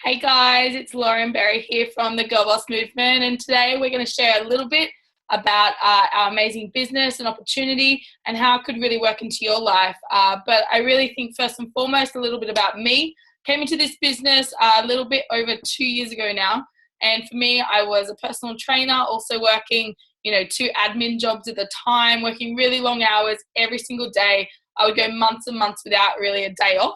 Hey guys, it's Lauren Berry here from the GirlBoss movement, and today we're going to share a little bit about our amazing business and opportunity and how it could really work into your life. But I really think first and foremost a little bit about me. Came into this business a little bit over 2 years ago now, and for me, I was a personal trainer, also working, 2 admin jobs at the time, working really long hours every single day. I would go months and months without really a day off.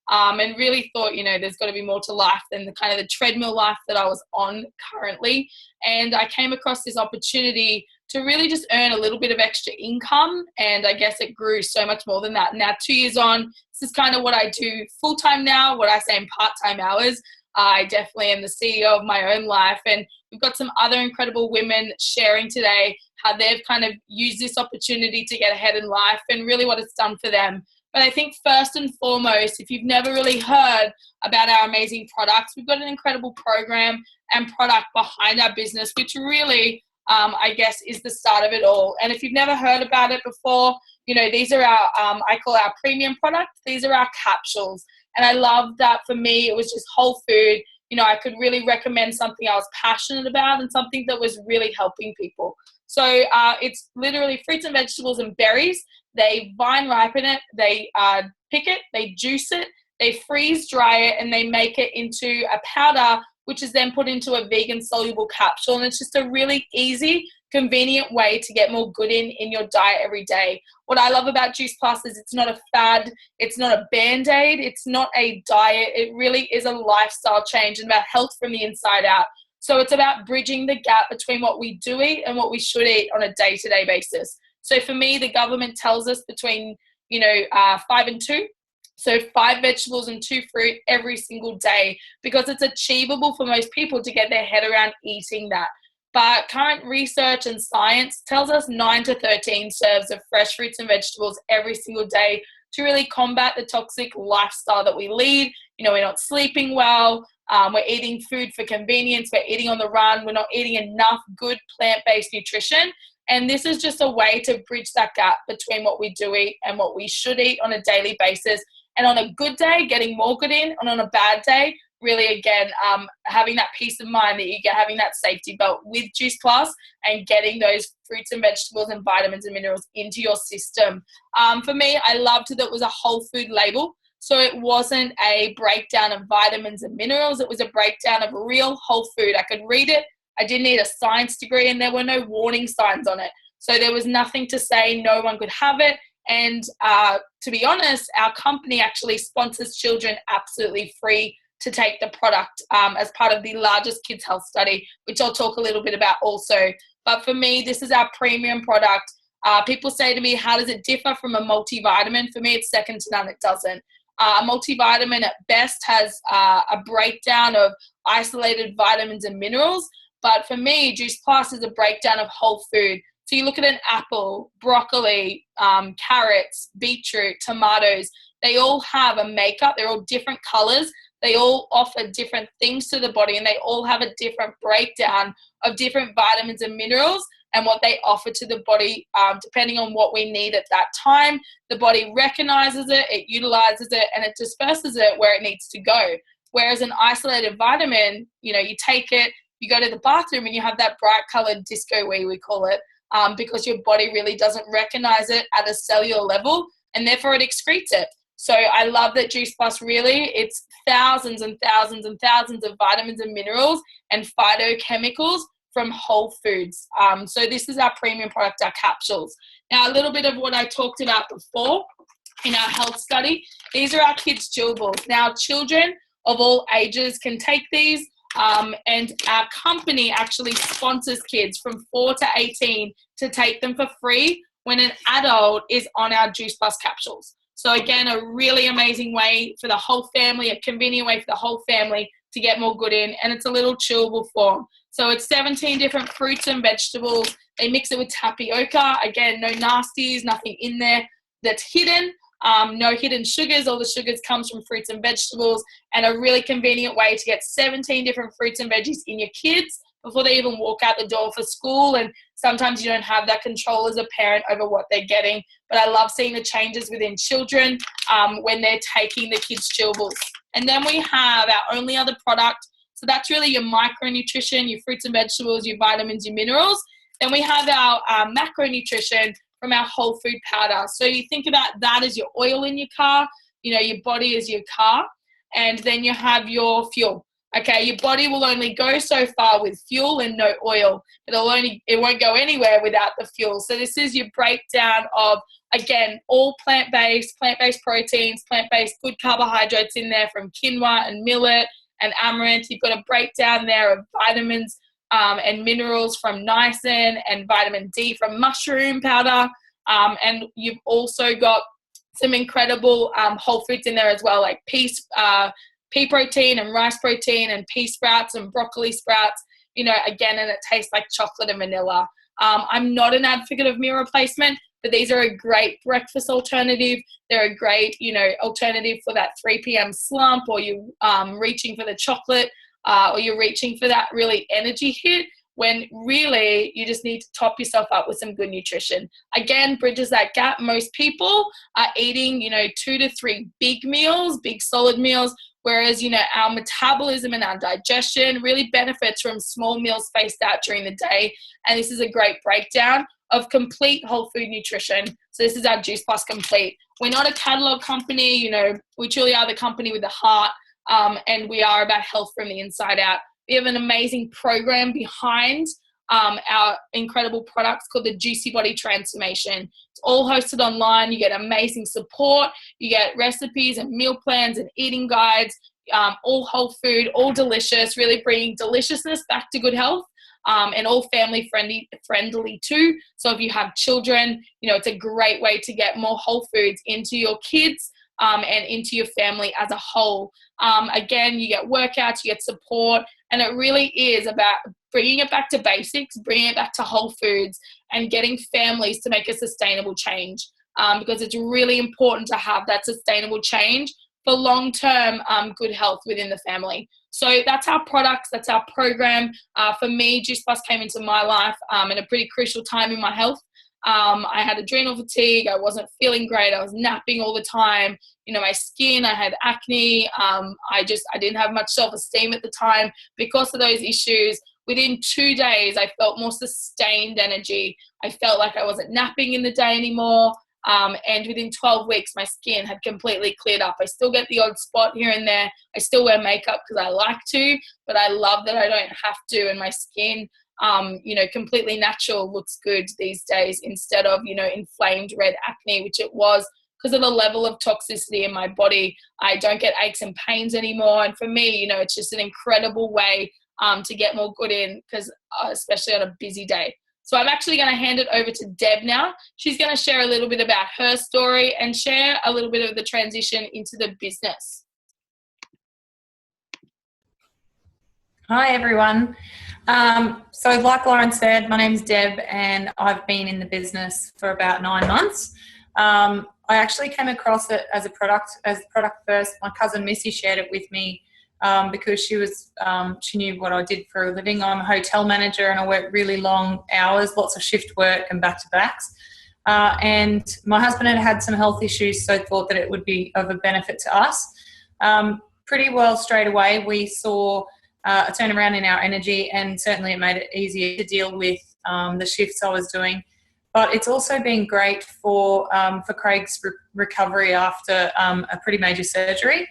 And really thought, there's got to be more to life than the kind of the treadmill life that I was on currently. And I came across this opportunity to really just earn a little bit of extra income. And I guess it grew so much more than that. Now, 2 years on, this is kind of what I do full-time now, what I say in part-time hours. I definitely am the CEO of my own life. And we've got some other incredible women sharing today how they've kind of used this opportunity to get ahead in life and really what it's done for them. But I think first and foremost, if you've never really heard about our amazing products, we've got an incredible program and product behind our business, which really, I guess, is the start of it all. And if you've never heard about it before, these are our, I call our premium products. These are our capsules. And I love that for me, it was just whole food. I could really recommend something I was passionate about and something that was really helping people. So it's literally fruits and vegetables and berries. They vine ripen it, they pick it, they juice it, they freeze dry it, and they make it into a powder, which is then put into a vegan soluble capsule. And it's just a really easy, convenient way to get more good in your diet every day. What I love about Juice Plus is it's not a fad, it's not a band-aid, it's not a diet. It really is a lifestyle change and about health from the inside out. So it's about bridging the gap between what we do eat and what we should eat on a day-to-day basis. So for me, the government tells us between, 5 and 2. So 5 vegetables and 2 fruit every single day, because it's achievable for most people to get their head around eating that. But current research and science tells us 9 to 13 serves of fresh fruits and vegetables every single day to really combat the toxic lifestyle that we lead. We're not sleeping well. We're eating food for convenience. We're eating on the run. We're not eating enough good plant-based nutrition. And this is just a way to bridge that gap between what we do eat and what we should eat on a daily basis. And on a good day, getting more good in, and on a bad day, really, again, having that peace of mind that you get, having that safety belt with Juice Plus and getting those fruits and vegetables and vitamins and minerals into your system. For me, I loved that it was a whole food label. So it wasn't a breakdown of vitamins and minerals. It was a breakdown of real whole food. I could read it. I didn't need a science degree, and there were no warning signs on it. So there was nothing to say no one could have it. And to be honest, our company actually sponsors children absolutely free to take the product as part of the largest kids health study, which I'll talk a little bit about also. But for me, this is our premium product. People say to me, how does it differ from a multivitamin? For me, it's second to none. It doesn't. A multivitamin at best has a breakdown of isolated vitamins and minerals. But for me, Juice Plus is a breakdown of whole food. So you look at an apple, broccoli, carrots, beetroot, tomatoes. They all have a makeup. They're all different colors. They all offer different things to the body, and they all have a different breakdown of different vitamins and minerals and what they offer to the body depending on what we need at that time. The body recognizes it, it utilizes it, and it disperses it where it needs to go. Whereas an isolated vitamin, you take it, you go to the bathroom and you have that bright colored disco wee, we call it, because your body really doesn't recognize it at a cellular level, and therefore it excretes it. So I love that Juice Plus really, it's thousands and thousands and thousands of vitamins and minerals and phytochemicals from whole foods. So this is our premium product, our capsules. Now, a little bit of what I talked about before in our health study. These are our kids' chewables. Now, children of all ages can take these. And our company actually sponsors kids from 4 to 18 to take them for free when an adult is on our Juice Plus capsules. So again, a really amazing way for the whole family, a convenient way for the whole family to get more good in, and it's a little chewable form. So it's 17 different fruits and vegetables. They mix it with tapioca. Again, no nasties, nothing in there that's hidden. No hidden sugars. All the sugars comes from fruits and vegetables, and a really convenient way to get 17 different fruits and veggies in your kids before they even walk out the door for school. And sometimes you don't have that control as a parent over what they're getting. But I love seeing the changes within children when they're taking the kids' chewables. And then we have our only other product. So that's really your micronutrition, your fruits and vegetables, your vitamins, your minerals. Then we have our macronutrition from our whole food powder. So you think about that as your oil in your car, your body is your car, and then you have your fuel. Okay, your body will only go so far with fuel and no oil. It won't go anywhere without the fuel. So this is your breakdown of, again, all plant-based proteins, plant-based good carbohydrates in there from quinoa and millet and amaranth. You've got a breakdown there of vitamins and minerals from niacin and vitamin D from mushroom powder. And you've also got some incredible whole foods in there as well, like pea protein and rice protein and pea sprouts and broccoli sprouts, again, and it tastes like chocolate and vanilla. I'm not an advocate of meal replacement, but these are a great breakfast alternative. They're a great, alternative for that 3 p.m. slump, or you reaching for the chocolate, or you're reaching for that really energy hit, when really you just need to top yourself up with some good nutrition. Again, bridges that gap. Most people are eating, 2 to 3 big meals, big solid meals, whereas, our metabolism and our digestion really benefits from small meals spaced out during the day. And this is a great breakdown of complete whole food nutrition. So this is our Juice Plus Complete. We're not a catalog company, we truly are the company with the heart, and we are about health from the inside out. We have an amazing program behind our incredible products called the Juicy Body Transformation. It's all hosted online. You get amazing support. You get recipes and meal plans and eating guides, all whole food, all delicious, really bringing deliciousness back to good health, and all family friendly too. So if you have children, it's a great way to get more whole foods into your kids and into your family as a whole. Again, you get workouts, you get support, and it really is about bringing it back to basics, bringing it back to whole foods, and getting families to make a sustainable change, because it's really important to have that sustainable change for long-term good health within the family. So that's our products, that's our program. For me, Juice Plus came into my life at a pretty crucial time in my health. I had adrenal fatigue. I wasn't feeling great. I was napping all the time. My skin, I had acne. I didn't have much self-esteem at the time because of those issues. Within 2 days, I felt more sustained energy. I felt like I wasn't napping in the day anymore. And within 12 weeks, my skin had completely cleared up. I still get the odd spot here and there. I still wear makeup because I like to, but I love that I don't have to, and my skin completely natural looks good these days, instead of, inflamed red acne, which it was because of the level of toxicity in my body. I don't get aches and pains anymore. And for me, it's just an incredible way to get more good in, because especially on a busy day. So I'm actually going to hand it over to Deb now. She's going to share a little bit about her story and share a little bit of the transition into the business. Hi, everyone. So like Lauren said, my name's Deb, and I've been in the business for about 9 months. I actually came across it as product first. My cousin Missy shared it with me because she knew what I did for a living. I'm a hotel manager, and I work really long hours, lots of shift work and back-to-backs. And my husband had some health issues, so thought that it would be of a benefit to us. Pretty well straight away, we saw a turnaround in our energy, and certainly it made it easier to deal with the shifts I was doing. But it's also been great for Craig's recovery after a pretty major surgery.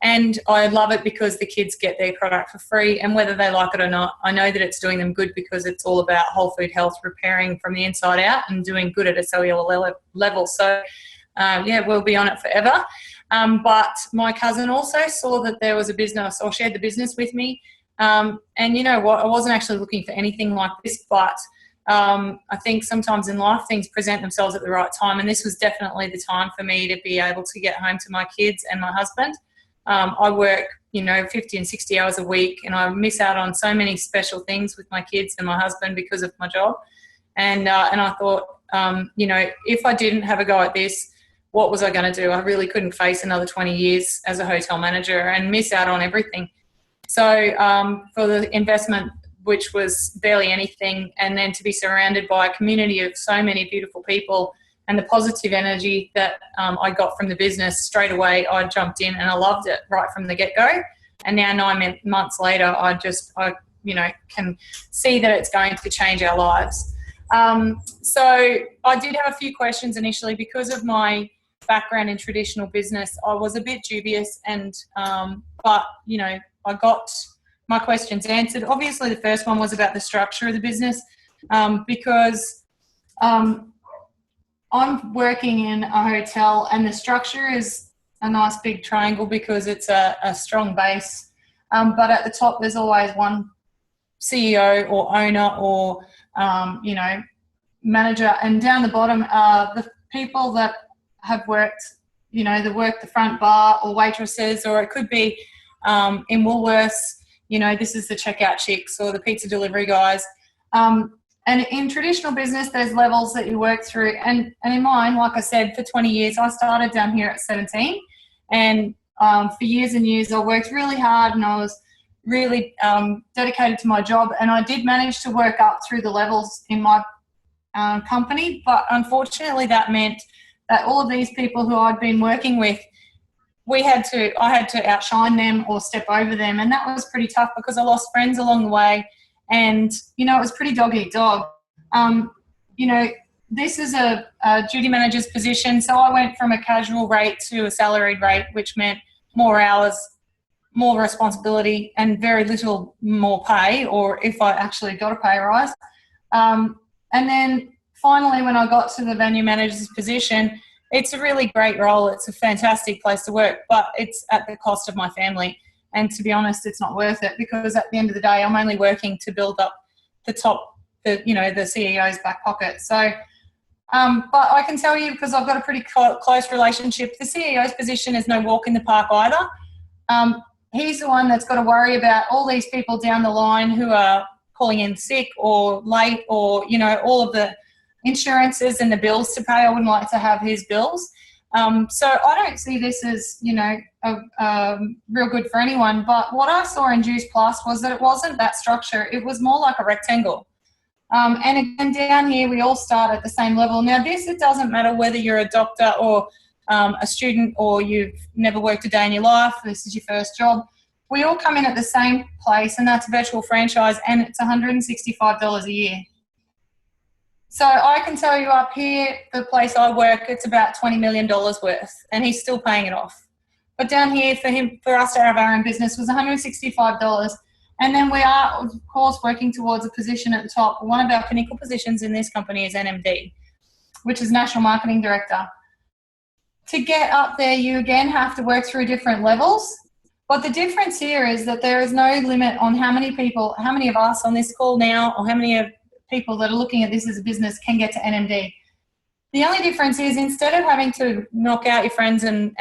And I love it because the kids get their product for free, and whether they like it or not, I know that it's doing them good, because it's all about whole food health, repairing from the inside out and doing good at a cellular level. So, we'll be on it forever. But my cousin also saw that there was a business, or shared the business with me. And you know what, I wasn't actually looking for anything like this, but I think sometimes in life things present themselves at the right time, and this was definitely the time for me to be able to get home to my kids and my husband. I work, 50 and 60 hours a week, and I miss out on so many special things with my kids and my husband because of my job. And I thought, if I didn't have a go at this, what was I going to do? I really couldn't face another 20 years as a hotel manager and miss out on everything. So for the investment, which was barely anything, and then to be surrounded by a community of so many beautiful people and the positive energy that I got from the business straight away, I jumped in and I loved it right from the get-go. And now 9 months later, I can see that it's going to change our lives. So I did have a few questions initially because of my background in traditional business. I was a bit dubious, but I got my questions answered. Obviously, the first one was about the structure of the business, because I'm working in a hotel and the structure is a nice big triangle because it's a strong base. But at the top, there's always one CEO or owner or, manager. And down the bottom are the people that have worked, they work the front bar or waitresses, or it could be in Woolworths, this is the checkout chicks or the pizza delivery guys. And in traditional business, there's levels that you work through. And in mine, like I said, for 20 years, I started down here at 17. And for years and years, I worked really hard and I was really dedicated to my job. And I did manage to work up through the levels in my company. But unfortunately, that meant that all of these people who I'd been working with, I had to outshine them or step over them. And that was pretty tough because I lost friends along the way. And, it was pretty dog eat dog. This is a duty manager's position. So I went from a casual rate to a salaried rate, which meant more hours, more responsibility, and very little more pay, or if I actually got a pay rise. And then finally, when I got to the venue manager's position, it's a really great role. It's a fantastic place to work, but it's at the cost of my family. And to be honest, it's not worth it because at the end of the day, I'm only working to build up the CEO's back pocket. So, but I can tell you, because I've got a pretty close relationship, the CEO's position is no walk in the park either. He's the one that's got to worry about all these people down the line who are calling in sick or late, or, all of the insurances and the bills to pay. I wouldn't like to have his bills. So I don't see this as, real good for anyone. But what I saw in Juice Plus was that it wasn't that structure. It was more like a rectangle. And again, down here, we all start at the same level. Now, it doesn't matter whether you're a doctor or a student or you've never worked a day in your life, this is your first job. We all come in at the same place, and that's a virtual franchise, and it's $165 a year. So I can tell you up here, the place I work, it's about $20 million worth, and he's still paying it off. But down here, for us to have our own business was $165. And then we are, of course, working towards a position at the top. One of our pinnacle positions in this company is NMD, which is National Marketing Director. To get up there, you again have to work through different levels. But the difference here is that there is no limit on how many of us on this call now, or how many of people that are looking at this as a business can get to NMD. The only difference is, instead of having to knock out your friends and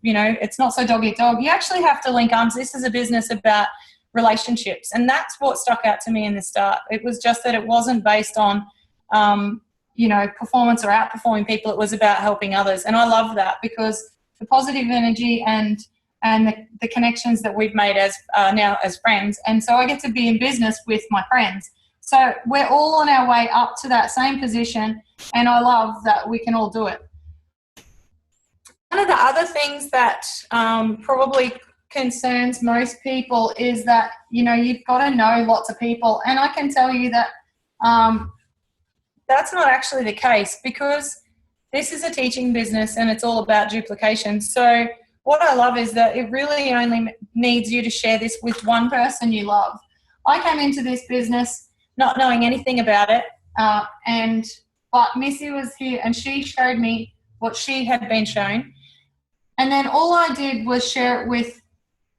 it's not so dog eat dog, you actually have to link arms. This is a business about relationships, and that's what stuck out to me in the start. It was just that it wasn't based on performance or outperforming people. It was about helping others, and I love that because the positive energy and the connections that we've made as now as friends, and so I get to be in business with my friends. So we're all on our way up to that same position, and I love that we can all do it. One of the other things that probably concerns most people is that, you've got to know lots of people. And I can tell you that that's not actually the case, because this is a teaching business and it's all about duplication. So what I love is that it really only needs you to share this with one person you love. I came into this business not knowing anything about it, but Missy was here and she showed me what she had been shown. And then all I did was share it with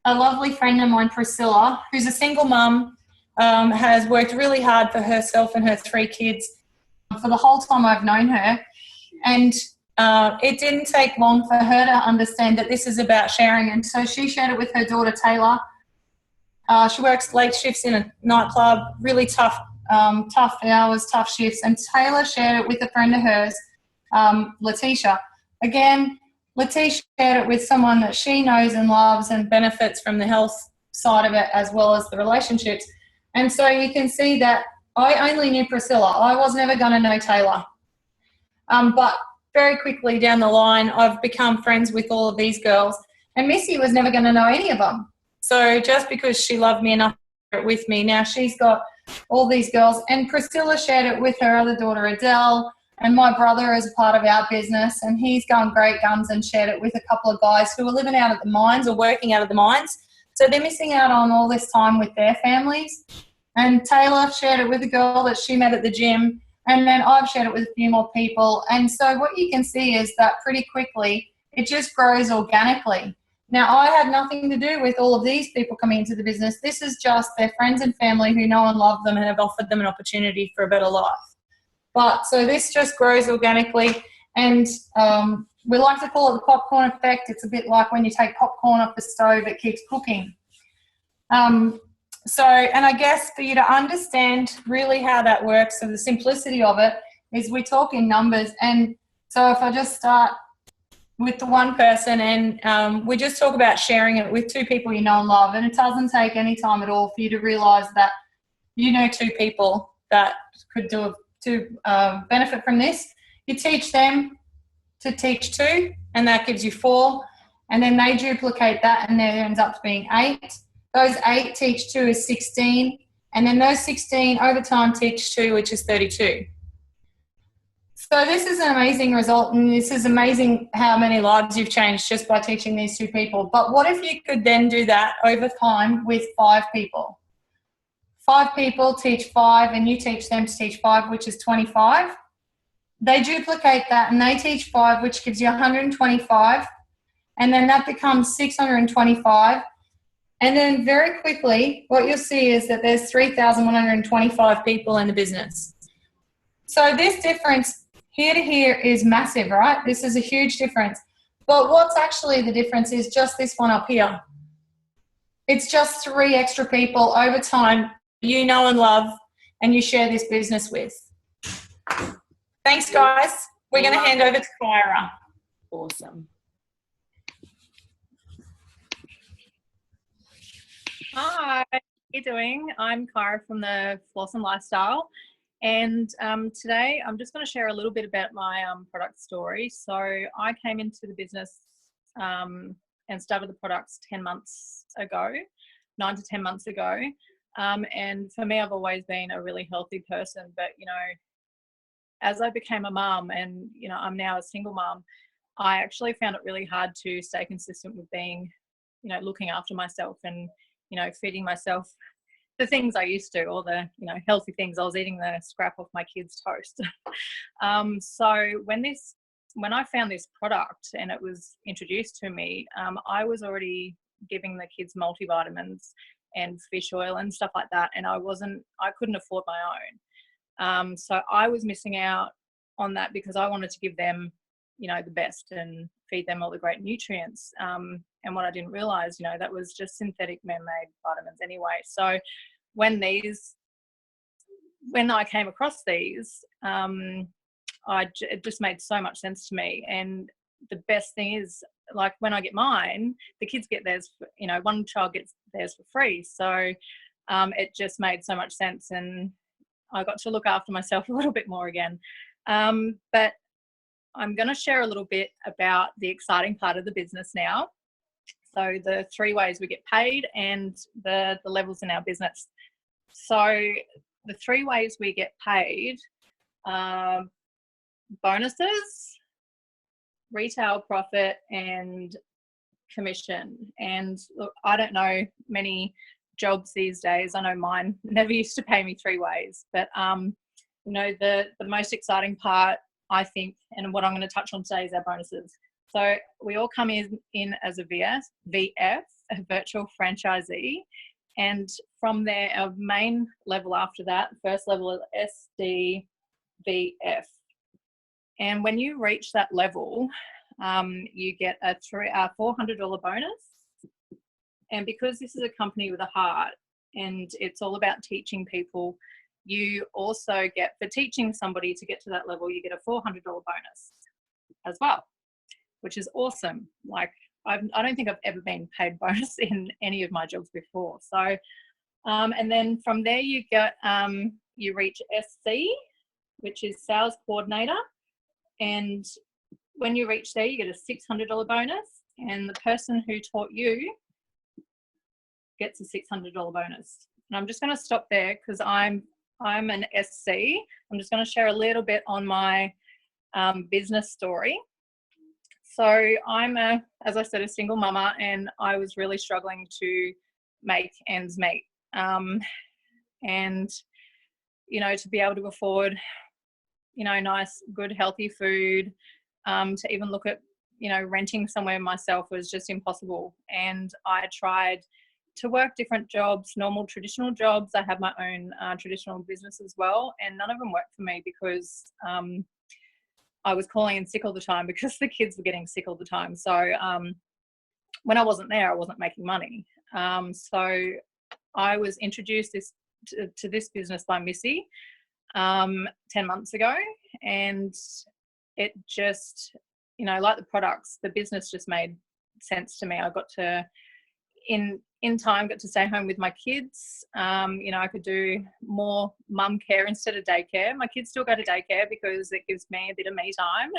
a lovely friend of mine, Priscilla, who's a single mum, has worked really hard for herself and her 3 kids for the whole time I've known her. And it didn't take long for her to understand that this is about sharing. And so she shared it with her daughter, Taylor. She works late shifts in a nightclub, really tough hours, tough shifts. And Taylor shared it with a friend of hers, Letitia. Again, Letitia shared it with someone that she knows and loves and benefits from the health side of it as well as the relationships. And so you can see that I only knew Priscilla. I was never going to know Taylor. But very quickly down the line, I've become friends with all of these girls, and Missy was never going to know any of them. So just because she loved me enough to share it with me, now she's got all these girls, and Priscilla shared it with her other daughter Adele, and my brother is a part of our business, and he's going great guns and shared it with a couple of guys who are living out at the mines or working out of the mines. So they're missing out on all this time with their families. And Taylor shared it with a girl that she met at the gym, and then I've shared it with a few more people. And so what you can see is that pretty quickly it just grows organically. Now, I had nothing to do with all of these people coming into the business. This is just their friends and family who know and love them and have offered them an opportunity for a better life. But so this just grows organically, and we like to call it the popcorn effect. It's a bit like when you take popcorn off the stove, it keeps cooking. And I guess for you to understand really how that works, so the simplicity of it is we talk in numbers. And so if I just start with the one person, and we just talk about sharing it with two people you know and love, and it doesn't take any time at all for you to realise that you know two people that could benefit from this. You teach them to teach two, and that gives you 4, and then they duplicate that, and there ends up being 8. Those 8 teach 2 is 16, and then those 16 over time teach 2, which is 32. So this is an amazing result, and this is amazing how many lives you've changed just by teaching these 2 people. But what if you could then do that over time with 5 people? 5 people teach 5, and you teach them to teach 5, which is 25. They duplicate that, and they teach 5, which gives you 125, and then that becomes 625. And then very quickly, what you'll see is that there's 3,125 people in the business. So this difference here to here is massive, right? This is a huge difference. But what's actually the difference is just this one up here. It's just 3 extra people over time you know and love, and you share this business with. Thanks, guys. We're going to hand over to Kyra. Awesome. Hi, how are you doing? I'm Kyra from the Flossom Lifestyle, and today I'm just going to share a little bit about my product story. So I came into the business and started the products 10 months ago, 9 to 10 months ago. And for me, I've always been a really healthy person, but, you know, as I became a mum and, you know, I'm now a single mum, I actually found it really hard to stay consistent with being, you know, looking after myself and, you know, feeding myself the things I used to, all the, you know, healthy things. I was eating the scrap off my kids' toast. So when I found this product and it was introduced to me, I was already giving the kids multivitamins and fish oil and stuff like that, and I couldn't afford my own. So I was missing out on that because I wanted to give them, you know, the best and feed them all the great nutrients. And what I didn't realize, you know, that was just synthetic man-made vitamins anyway. So when I came across these, it just made so much sense to me. And the best thing is, like, when I get mine, the kids get theirs, you know, one child gets theirs for free. So it just made so much sense, and I got to look after myself a little bit more again. But I'm going to share a little bit about the exciting part of the business now. So the 3 ways we get paid and the levels in our business. So the 3 ways we get paid are bonuses, retail profit, and commission. And look, I don't know many jobs these days. I know mine never used to pay me 3 ways, but you know, the most exciting part, I think, and what I'm going to touch on today, is our bonuses. So we all come in as a VF, a virtual franchisee, and from there, our main level after that, first level is SDVF. And when you reach that level, you get a $400 bonus. And because this is a company with a heart and it's all about teaching people, you also get, for teaching somebody to get to that level, you get a $400 bonus as well, which is awesome. Like, I don't think I've ever been paid bonus in any of my jobs before. So, and then from there you get, you reach SC, which is sales coordinator. And when you reach there, you get a $600 bonus, and the person who taught you gets a $600 bonus. And I'm just going to stop there because I'm an SC. I'm just going to share a little bit on my business story. So I'm as I said, a single mama, and I was really struggling to make ends meet. And, you know, to be able to afford, you know, nice, good, healthy food, to even look at, you know, renting somewhere myself was just impossible. And I tried to work different jobs, normal traditional jobs. I have my own traditional business as well, and none of them worked for me because I was calling in sick all the time because the kids were getting sick all the time. So when I wasn't there, I wasn't making money. So I was introduced to this business by Missy 10 months ago, and it just, you know, like the products, the business just made sense to me. I got to, in time, got to stay home with my kids. You know, I could do more mum care instead of daycare. My kids still go to daycare because it gives me a bit of me time.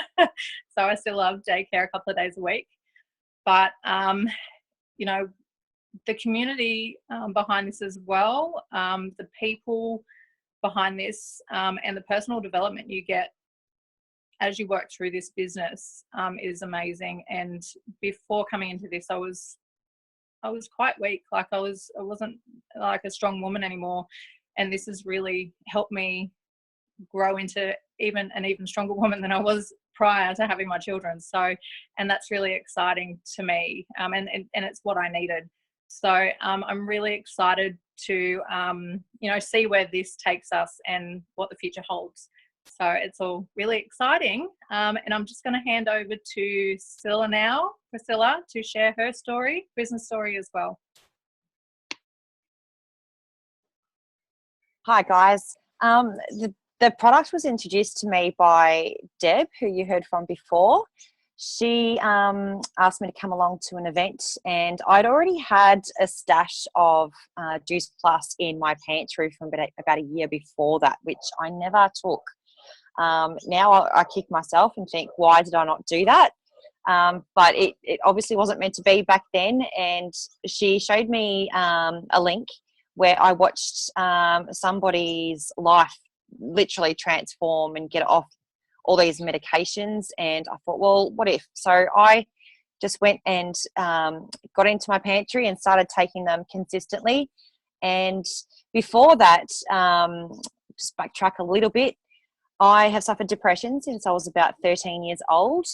So I still love daycare a couple of days a week. But, you know, the community behind this as well, the people behind this, and the personal development you get as you work through this business is amazing. And before coming into this, I was quite weak. Like I wasn't like a strong woman anymore. And this has really helped me grow into an even stronger woman than I was prior to having my children. So, and that's really exciting to me. And it's what I needed. So I'm really excited to, you know, see where this takes us and what the future holds. So it's all really exciting. And I'm just going to hand over to Priscilla, to share her story, business story as well. Hi, guys. The product was introduced to me by Deb, who you heard from before. She asked me to come along to an event, and I'd already had a stash of Juice Plus in my pantry from about a year before that, which I never took. Now I kick myself and think, why did I not do that? But it obviously wasn't meant to be back then. And she showed me a link where I watched somebody's life literally transform and get off all these medications. And I thought, well, what if? So I just went and got into my pantry and started taking them consistently. And before that, just backtrack a little bit, I have suffered depression since I was about 13 years old.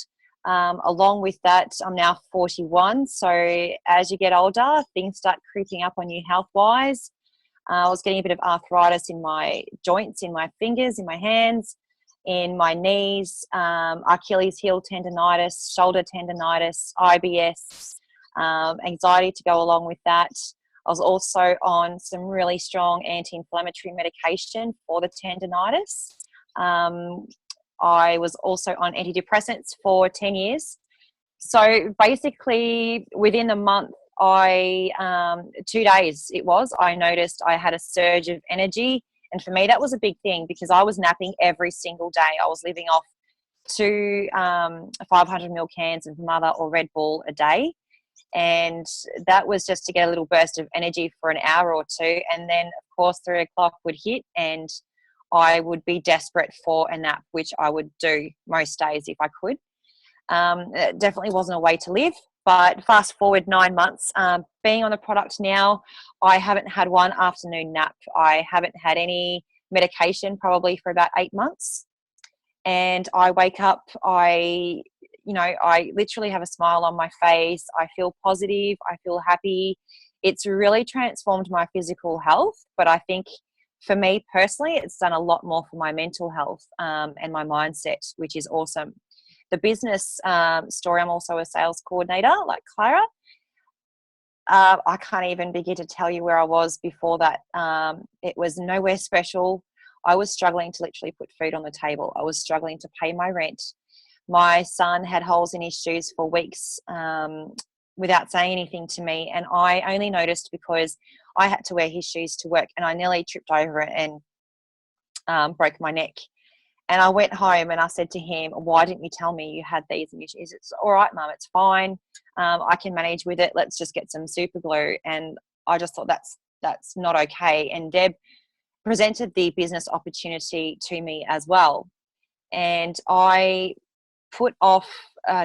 Along with that, I'm now 41. So as you get older, things start creeping up on you health-wise. I was getting a bit of arthritis in my joints, in my fingers, in my hands, in my knees, Achilles heel tendonitis, shoulder tendonitis, IBS, anxiety to go along with that. I was also on some really strong anti-inflammatory medication for the tendonitis. I was also on antidepressants for 10 years. So basically within a month, 2 days I noticed I had a surge of energy. And for me, that was a big thing because I was napping every single day. I was living off 2 500ml cans of Mother or Red Bull a day. And that was just to get a little burst of energy for an hour or two. And then, of course, 3 o'clock would hit and I would be desperate for a nap, which I would do most days if I could. It definitely wasn't a way to live. But fast forward 9 months, being on the product now, I haven't had one afternoon nap. I haven't had any medication probably for about 8 months. And I wake up, I literally have a smile on my face. I feel positive. I feel happy. It's really transformed my physical health. But I think for me personally, it's done a lot more for my mental health and my mindset, which is awesome. The business story, I'm also a sales coordinator like Clara. I can't even begin to tell you where I was before that. It was nowhere special. I was struggling to literally put food on the table. I was struggling to pay my rent. My son had holes in his shoes for weeks without saying anything to me. And I only noticed because I had to wear his shoes to work and I nearly tripped over it and broke my neck. And I went home and I said to him, why didn't you tell me you had these? And he said, it's all right, Mum, it's fine. I can manage with it. Let's just get some super glue. And I just thought that's not okay. And Deb presented the business opportunity to me as well. And I put off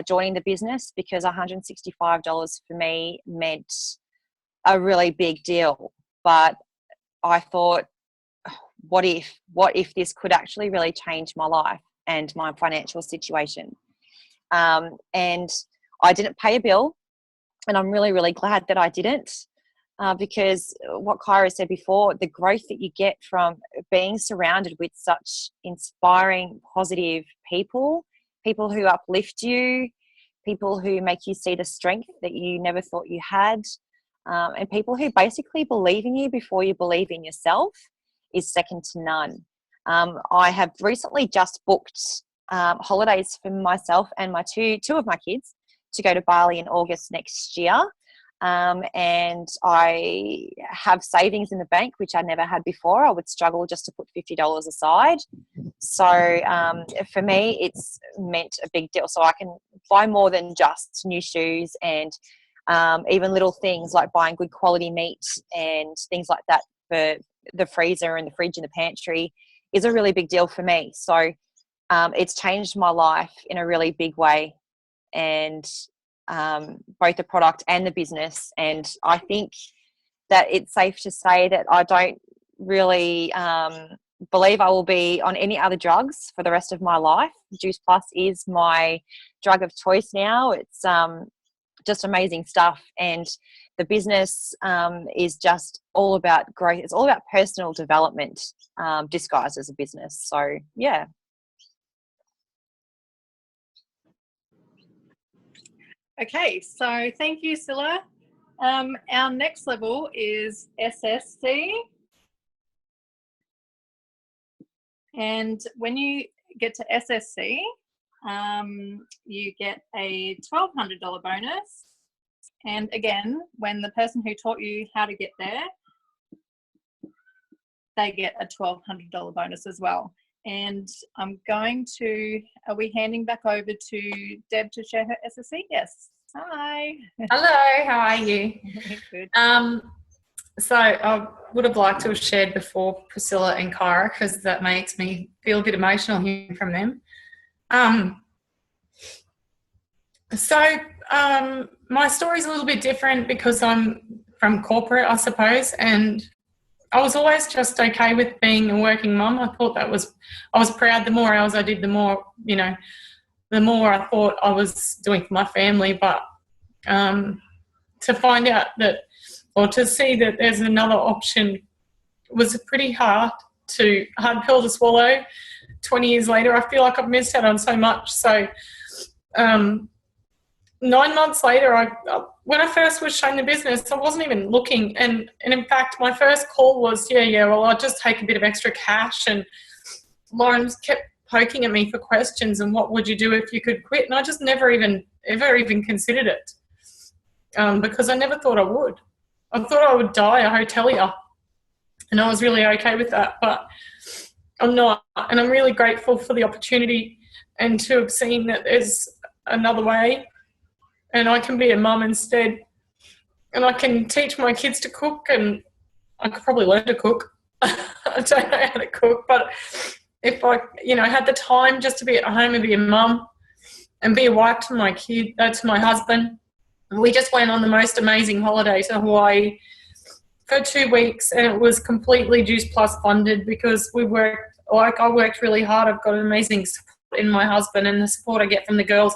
joining the business because $165 for me meant a really big deal. But I thought, what if this could actually really change my life and my financial situation? And I didn't pay a bill, and I'm really, really glad that I didn't, because what Kyra said before, the growth that you get from being surrounded with such inspiring, positive people who uplift you, people who make you see the strength that you never thought you had, and people who basically believe in you before you believe in yourself, is second to none. I have recently just booked holidays for myself and my two of my kids to go to Bali in August next year. And I have savings in the bank, which I never had before. I would struggle just to put $50 aside. So for me, it's meant a big deal. So I can buy more than just new shoes, and even little things like buying good quality meat and things like that for the freezer and the fridge and the pantry is a really big deal for me. So it's changed my life in a really big way, and both the product and the business. And I think that it's safe to say that I don't really believe I will be on any other drugs for the rest of my life. Juice Plus is my drug of choice now. It's just amazing stuff. And the business is just all about growth. It's all about personal development disguised as a business. So, yeah. Okay, so thank you, Scylla. Our next level is SSC. And when you get to SSC, you get a $1,200 bonus. And again, when the person who taught you how to get there, they get a $1,200 bonus as well. And I'm going to, are we handing back over to Deb to share her SSC? Yes. Hi. Hello, how are you? Good. So I would have liked to have shared before Priscilla and Kyra, because that makes me feel a bit emotional hearing from them. My story's a little bit different because I'm from corporate, I suppose, and I was always just okay with being a working mum. I thought I was proud. The more hours I did, the more I thought I was doing for my family. But to find out that, or to see that there's another option, was a pretty hard pill to swallow. 20 years later, I feel like I've missed out on so much. So 9 months later, when I first was shown the business, I wasn't even looking. And in fact, my first call was, well, I'll just take a bit of extra cash. And Lauren kept poking at me for questions and what would you do if you could quit? And I just never even considered it because I never thought I would. I thought I would die a hotelier, and I was really okay with that. But I'm not, and I'm really grateful for the opportunity and to have seen that there's another way. And I can be a mum instead, and I can teach my kids to cook, and I could probably learn to cook. I don't know how to cook, but if I, had the time just to be at home and be a mum and be a wife to my kid, to my husband. We just went on the most amazing holiday to Hawaii for 2 weeks, and it was completely Juice Plus funded because I worked really hard. I've got an amazing support in my husband and the support I get from the girls.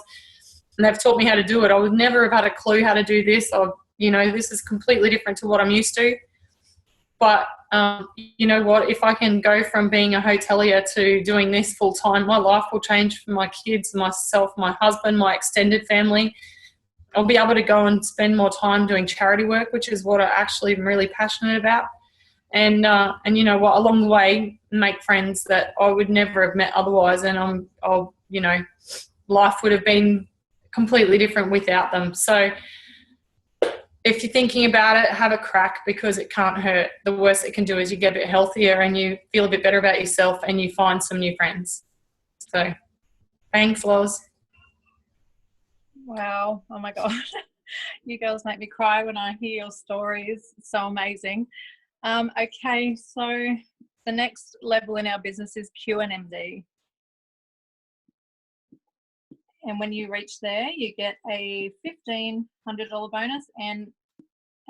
And they've taught me how to do it. I would never have had a clue how to do this. This is completely different to what I'm used to. But you know what? If I can go from being a hotelier to doing this full time, my life will change for my kids, myself, my husband, my extended family. I'll be able to go and spend more time doing charity work, which is what I actually am really passionate about. And you know what? Along the way, make friends that I would never have met otherwise. And life would have been completely different without them. So if you're thinking about it, have a crack because it can't hurt. The worst it can do is you get a bit healthier and you feel a bit better about yourself and you find some new friends. So thanks, Loz. Wow. Oh my God. You girls make me cry when I hear your stories. It's so amazing. Okay, so the next level in our business is Q&MD. And when you reach there, you get a $1,500 bonus. And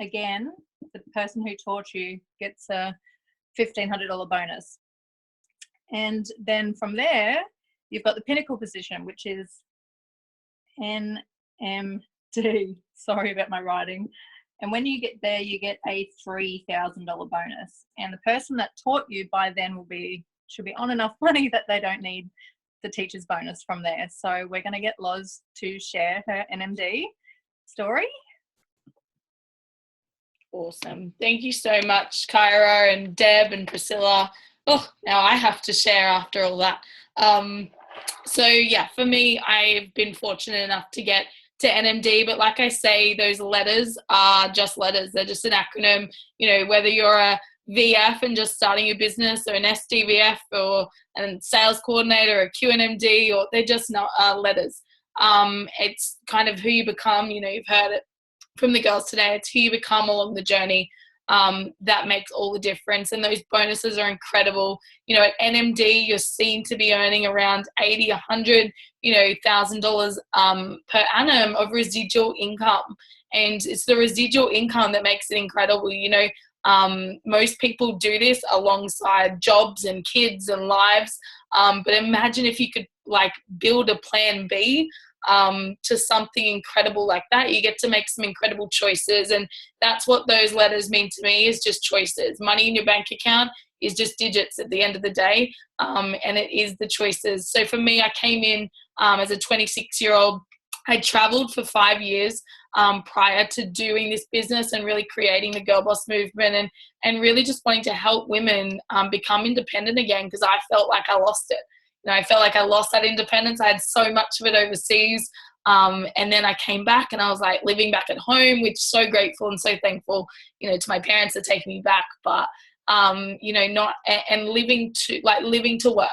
again, the person who taught you gets a $1,500 bonus. And then from there, you've got the pinnacle position, which is NMD. Sorry about my writing. And when you get there, you get a $3,000 bonus. And the person that taught you by then should be on enough money that they don't need the teacher's bonus from there. So we're going to get Loz to share her NMD story. Awesome. Thank you so much, Kyra and Deb and Priscilla. Oh, now I have to share after all that. So yeah, for me, I've been fortunate enough to get to NMD, but like I say, those letters are just letters. They're just an acronym. You know, whether you're a VF and just starting your business, or an SDVF, or a sales coordinator, or a Q&MD, or they're just not letters. It's kind of who you become. You know, you've heard it from the girls today. It's who you become along the journey. That makes all the difference, and those bonuses are incredible. You know, at NMD, you're seen to be earning around $80, $100, $1,000 per annum of residual income, and it's the residual income that makes it incredible. You know, most people do this alongside jobs and kids and lives, but imagine if you could like build a plan B to something incredible like that. You get to make some incredible choices, and that's what those letters mean to me, is just choices. Money in your bank account is just digits at the end of the day, and it is the choices. So for me, I came in as a 26-year-old. I traveled for 5 years prior to doing this business and really creating the GirlBoss movement, and really just wanting to help women become independent again, because I felt like I lost it. You know, I felt like I lost that independence. I had so much of it overseas. And then I came back and I was like living back at home, which so grateful and so thankful, to my parents for taking me back. But, living to work,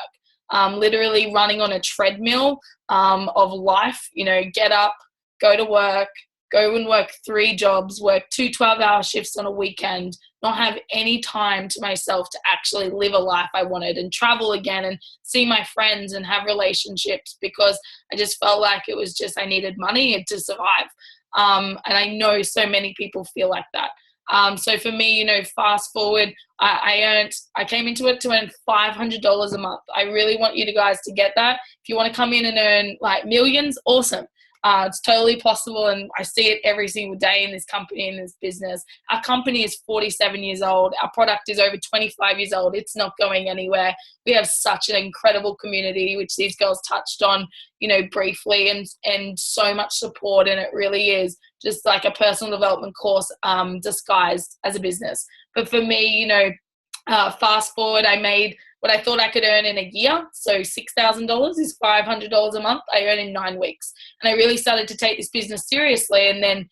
literally running on a treadmill of life, get up, go to work, go and work 3 jobs, work 2 12-hour shifts on a weekend, not have any time to myself to actually live a life I wanted, and travel again and see my friends and have relationships, because I just felt like it was just I needed money to survive. And I know so many people feel like that. So for me, fast forward, I came into it to earn $500 a month. I really want you guys to get that. If you want to come in and earn like millions, awesome. It's totally possible, and I see it every single day in this company, in this business. Our company is 47 years old. Our product is over 25 years old. It's not going anywhere. We have such an incredible community, which these girls touched on, briefly, and so much support, and it really is just like a personal development course disguised as a business. But for me, fast forward, I made what I thought I could earn in a year. So $6,000 is $500 a month. I earn in 9 weeks. And I really started to take this business seriously. And then,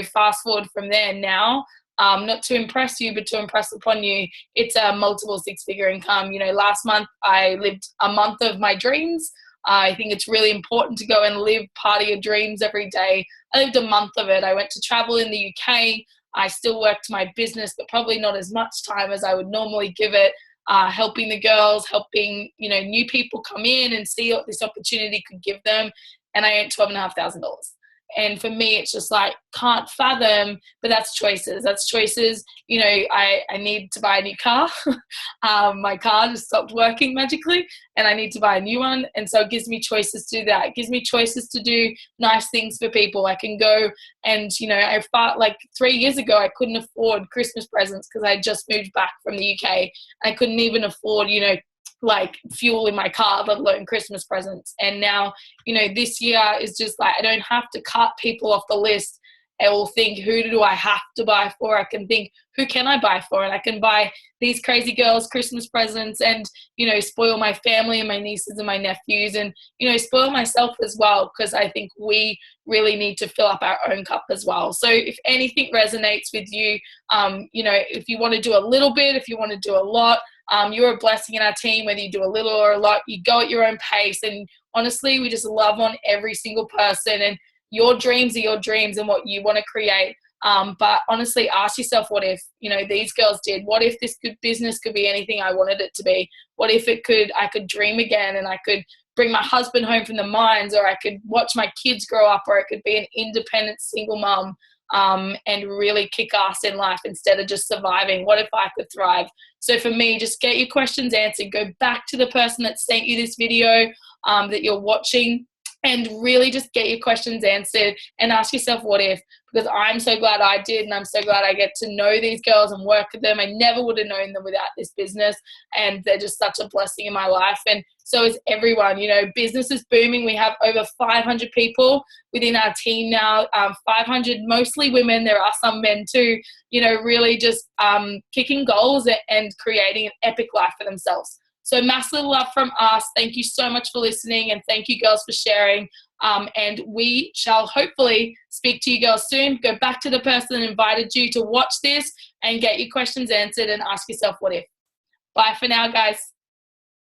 fast forward from there now, not to impress you, but to impress upon you, it's a multiple 6-figure income. Last month I lived a month of my dreams. I think it's really important to go and live part of your dreams every day. I lived a month of it. I went to travel in the UK. I still worked my business, but probably not as much time as I would normally give it. Helping the girls, helping, new people come in and see what this opportunity could give them. And I earned $12,500. And for me, it's just like, can't fathom, but that's choices. That's choices. I need to buy a new car. My car just stopped working magically, and I need to buy a new one. And so it gives me choices to do that. It gives me choices to do nice things for people. I can go and, I felt like 3 years ago, I couldn't afford Christmas presents because I just moved back from the UK. I couldn't even afford, like fuel in my car, let alone Christmas presents. And now, this year is just like, I don't have to cut people off the list. I will think, who do I have to buy for? I can think, who can I buy for? And I can buy these crazy girls Christmas presents and, spoil my family and my nieces and my nephews, and, spoil myself as well, because I think we really need to fill up our own cup as well. So if anything resonates with you, if you want to do a little bit, if you want to do a lot, You're a blessing in our team, whether you do a little or a lot. You go at your own pace, and honestly, we just love on every single person, and your dreams are your dreams and what you want to create. But honestly, ask yourself, what if, these girls did? What if this business could be anything I wanted it to be? What if I could dream again, and I could bring my husband home from the mines, or I could watch my kids grow up, or I could be an independent single mom and really kick ass in life instead of just surviving? What if I could thrive? So for me, just get your questions answered. Go back to the person that sent you this video that you're watching, and really just get your questions answered and ask yourself, what if? Because I'm so glad I did, and I'm so glad I get to know these girls and work with them. I never would have known them without this business, and they're just such a blessing in my life. And so is everyone. Business is booming. We have over 500 people within our team now, 500 mostly women. There are some men too, really just kicking goals and creating an epic life for themselves. So massive love from us. Thank you so much for listening, and thank you girls for sharing. And we shall hopefully speak to you girls soon. Go back to the person that invited you to watch this and get your questions answered and ask yourself, what if? Bye for now, guys.